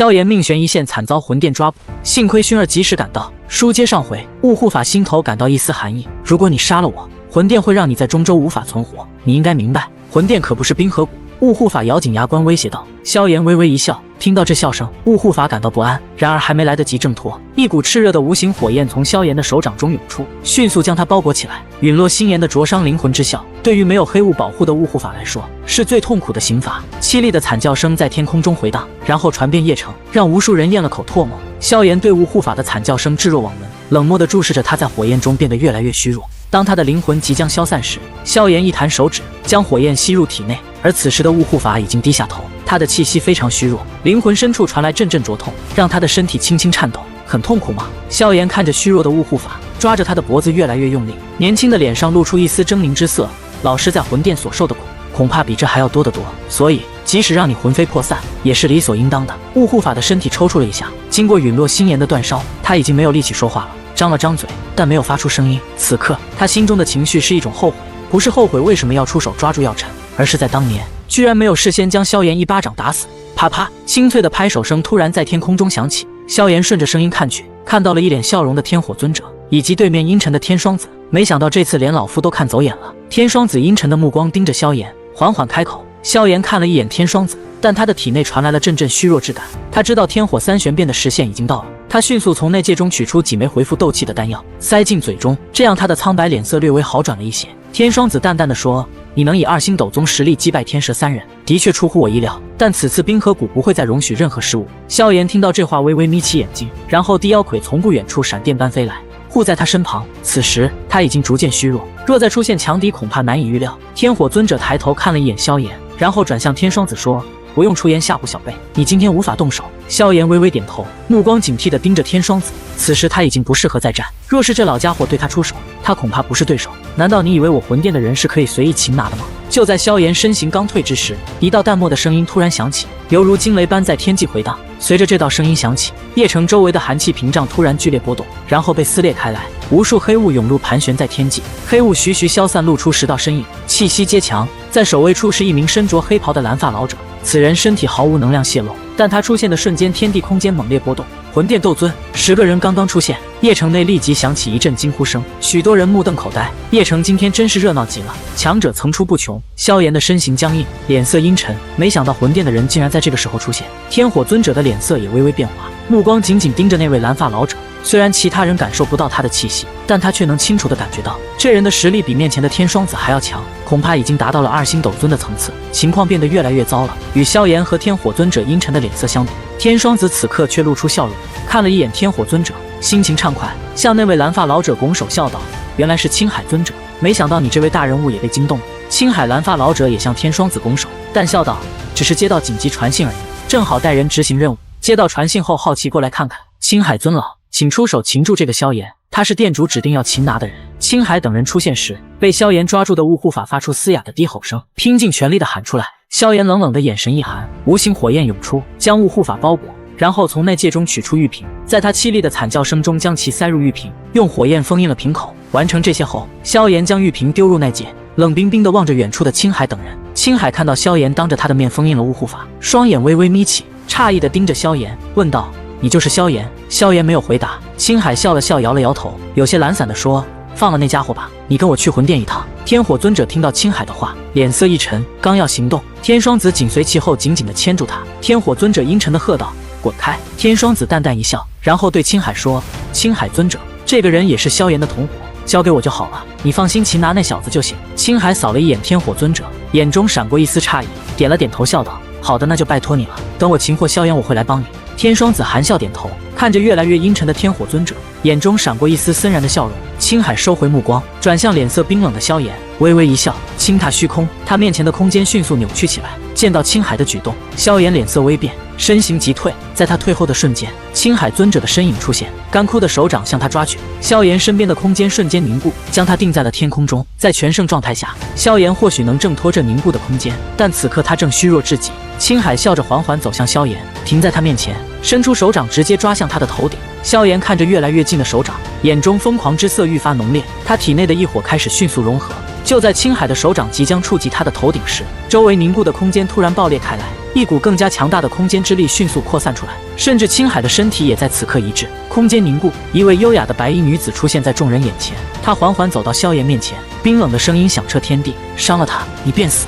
萧炎命悬一线，惨遭魂殿抓捕。幸亏薰儿及时赶到。书接上回，雾护法心头感到一丝寒意。如果你杀了我，魂殿会让你在中州无法存活。你应该明白，魂殿可不是冰河谷。雾护法咬紧牙关威胁道。萧炎微微一笑，听到这笑声，雾护法感到不安。然而还没来得及挣脱，一股炽热的无形火焰从萧炎的手掌中涌出，迅速将他包裹起来，陨落心炎的灼伤灵魂之效，对于没有黑雾保护的雾护法来说，是最痛苦的刑罚。凄厉的惨叫声在天空中回荡，然后传遍邺城，让无数人咽了口唾沫。萧炎对雾护法的惨叫声置若罔闻，冷漠地注视着他在火焰中变得越来越虚弱。当他的灵魂即将消散时，萧炎一弹手指，将火焰吸入体内。而此时的雾护法已经低下头，他的气息非常虚弱，灵魂深处传来阵阵灼痛，让他的身体轻轻颤抖。很痛苦吗？萧炎看着虚弱的雾护法，抓着他的脖子越来越用力，年轻的脸上露出一丝狰狞之色。老师在魂殿所受的苦，恐怕比这还要多得多，所以即使让你魂飞魄散，也是理所应当的。雾护法的身体抽搐了一下，经过陨落心炎的煅烧，他已经没有力气说话了，张了张嘴，但没有发出声音。此刻他心中的情绪是一种后悔，不是后悔为什么要出手抓住药尘，而是在当年居然没有事先将萧炎一巴掌打死。啪啪，清脆的拍手声突然在天空中响起。萧炎顺着声音看去，看到了一脸笑容的天火尊者，以及对面阴沉的天双子。没想到这次连老夫都看走眼了。天双子阴沉的目光盯着萧炎，缓缓开口。萧炎看了一眼天双子，但他的体内传来了阵阵虚弱之感。他知道天火三玄变的时限已经到了，他迅速从内戒中取出几枚回复斗气的丹药，塞进嘴中，这样他的苍白脸色略微好转了一些。天双子淡淡的说，你能以2星斗宗实力击败天蛇三人，的确出乎我意料，但此次冰河谷不会再容许任何失误。萧炎听到这话微微眯起眼睛，然后地妖魁从不远处闪电般飞来，护在他身旁。此时他已经逐渐虚弱，若再出现强敌，恐怕难以预料。天火尊者抬头看了一眼萧炎，然后转向天双子说，不用出言吓唬小辈，你今天无法动手。萧炎微微点头，目光警惕地盯着天双子。此时他已经不适合再战，若是这老家伙对他出手，他恐怕不是对手。难道你以为我魂殿的人是可以随意擒拿的吗？就在萧炎身形刚退之时，一道淡漠的声音突然响起，犹如惊雷般在天际回荡。随着这道声音响起，邺城周围的寒气屏障突然剧烈波动，然后被撕裂开来，无数黑雾涌入，盘旋在天际。黑雾徐徐消散，露出10道身影，气息皆强。在首位处是一名身着黑袍的蓝发老者，此人身体毫无能量泄露，但他出现的瞬间，天地空间猛烈波动。魂殿斗尊10个人刚刚出现，邺城内立即响起一阵惊呼声，许多人目瞪口呆。邺城今天真是热闹极了，强者层出不穷。萧炎的身形僵硬，脸色阴沉，没想到魂殿的人竟然在这个时候出现。天火尊者的脸色也微微变化，目光紧紧盯着那位蓝发老者。虽然其他人感受不到他的气息，但他却能清楚地感觉到，这人的实力比面前的天双子还要强，恐怕已经达到了2星斗尊的层次。情况变得越来越糟了。与萧炎和天火尊者阴沉的脸色相比，天双子此刻却露出笑容，看了一眼天火尊者，心情畅快，向那位蓝发老者拱手笑道，原来是青海尊者，没想到你这位大人物也被惊动了。青海蓝发老者也向天双子拱手，但笑道，只是接到紧急传信而已，正好带人执行任务。接到传信后，好奇过来看看。青海尊老，请出手擒住这个萧炎，他是店主指定要擒拿的人。青海等人出现时，被萧炎抓住的雾护法发出嘶哑的低吼声，拼尽全力地喊出来。萧炎冷冷的眼神一寒，无形火焰涌出，将雾护法包裹，然后从内戒中取出玉瓶，在他凄厉的惨叫声中将其塞入玉瓶，用火焰封印了瓶口。完成这些后，萧炎将玉瓶丢入内戒，冷冰冰地望着远处的青海等人。青海看到萧炎当着他的面封印了雾护法，双眼微微眯起，诧异地盯着萧炎，问道，你就是萧炎？萧炎没有回答。青海笑了笑，摇了摇头，有些懒散地说，放了那家伙吧，你跟我去魂殿一趟。天火尊者听到青海的话，脸色一沉，刚要行动，天双子紧随其后，紧紧地牵住他。天火尊者阴沉地喝道，滚开！天双子淡淡一笑，然后对青海说，青海尊者，这个人也是萧炎的同伙，交给我就好了，你放心擒拿那小子就行。青海扫了一眼天火尊者，眼中闪过一丝诧异，点了点头笑道，好的，那就拜托你了，等我擒获萧炎，我会来帮你。天双子含笑点头，看着越来越阴沉的天火尊者，眼中闪过一丝森然的笑容。青海收回目光，转向脸色冰冷的萧炎，微微一笑，轻踏虚空，他面前的空间迅速扭曲起来。见到青海的举动，萧炎脸色微变，身形急退。在他退后的瞬间，青海尊者的身影出现，干枯的手掌向他抓去。萧炎身边的空间瞬间凝固，将他定在了天空中。在全盛状态下，萧炎或许能挣脱这凝固的空间，但此刻他正虚弱至极。青海笑着缓缓走向萧炎，停在他面前，伸出手掌直接抓向他的头顶。萧炎看着越来越近的手掌，眼中疯狂之色愈发浓烈，他体内的异火开始迅速融合。就在青海的手掌即将触及他的头顶时，周围凝固的空间突然爆裂开来，一股更加强大的空间之力迅速扩散出来，甚至青海的身体也在此刻一滞。空间凝固，一位优雅的白衣女子出现在众人眼前。她缓缓走到萧炎面前，冰冷的声音响彻天地：“伤了他，你便死。”